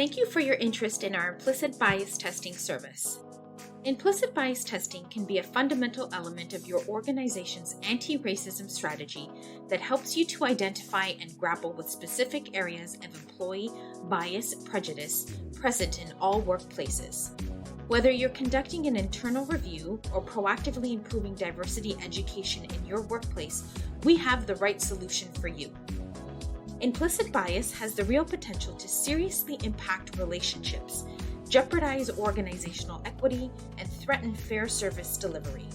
Thank you for your interest in our implicit bias testing service. Implicit bias testing can be a fundamental element of your organization's anti-racism strategy that helps you to identify and grapple with specific areas of employee bias prejudice present in all workplaces. Whether you're conducting an internal review or proactively improving diversity education in your workplace, we have the right solution for you. Implicit bias has the real potential to seriously impact relationships, jeopardize organizational equity, and threaten fair service delivery.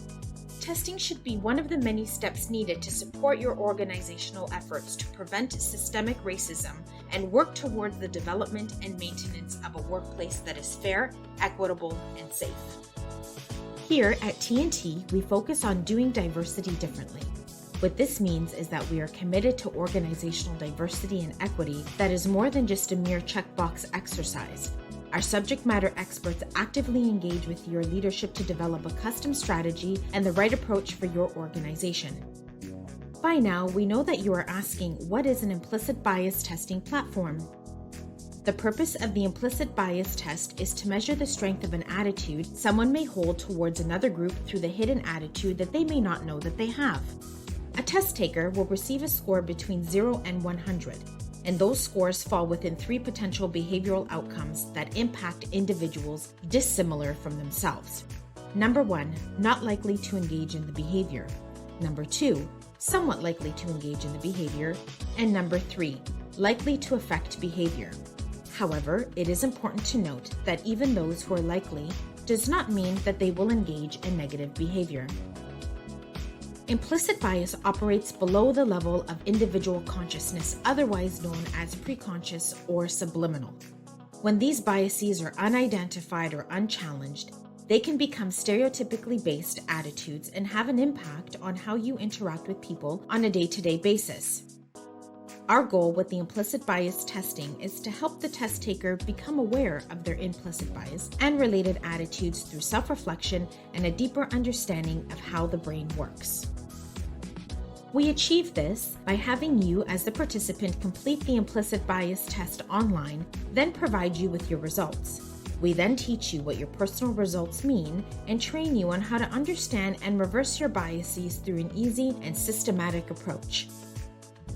Testing should be one of the many steps needed to support your organizational efforts to prevent systemic racism and work towards the development and maintenance of a workplace that is fair, equitable, and safe. Here at TNT, we focus on doing diversity differently. What this means is that we are committed to organizational diversity and equity that is more than just a mere checkbox exercise. Our subject matter experts actively engage with your leadership to develop a custom strategy and the right approach for your organization. By now, we know that you are asking, what is an implicit bias testing platform? The purpose of the implicit bias test is to measure the strength of an attitude someone may hold towards another group through the hidden attitude that they may not know that they have. A test taker will receive a score between 0 and 100, and those scores fall within 3 potential behavioral outcomes that impact individuals dissimilar from themselves. Number 1, not likely to engage in the behavior. Number 2, somewhat likely to engage in the behavior. And number 3, likely to affect behavior. However, it is important to note that even those who are likely does not mean that they will engage in negative behavior. Implicit bias operates below the level of individual consciousness, otherwise known as preconscious or subliminal. When these biases are unidentified or unchallenged, they can become stereotypically based attitudes and have an impact on how you interact with people on a day-to-day basis. Our goal with the implicit bias testing is to help the test taker become aware of their implicit bias and related attitudes through self-reflection and a deeper understanding of how the brain works. We achieve this by having you as the participant complete the implicit bias test online, then provide you with your results. We then teach you what your personal results mean and train you on how to understand and reverse your biases through an easy and systematic approach.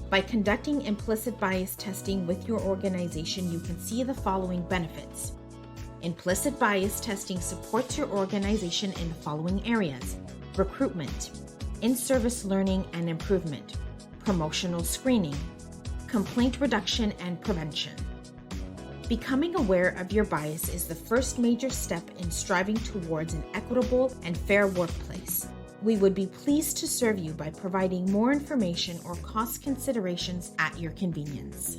By conducting implicit bias testing with your organization, you can see the following benefits. Implicit bias testing supports your organization in the following areas: recruitment, in-service learning and improvement, promotional screening, complaint reduction and prevention. Becoming aware of your bias is the first major step in striving towards an equitable and fair workplace. We would be pleased to serve you by providing more information or cost considerations at your convenience.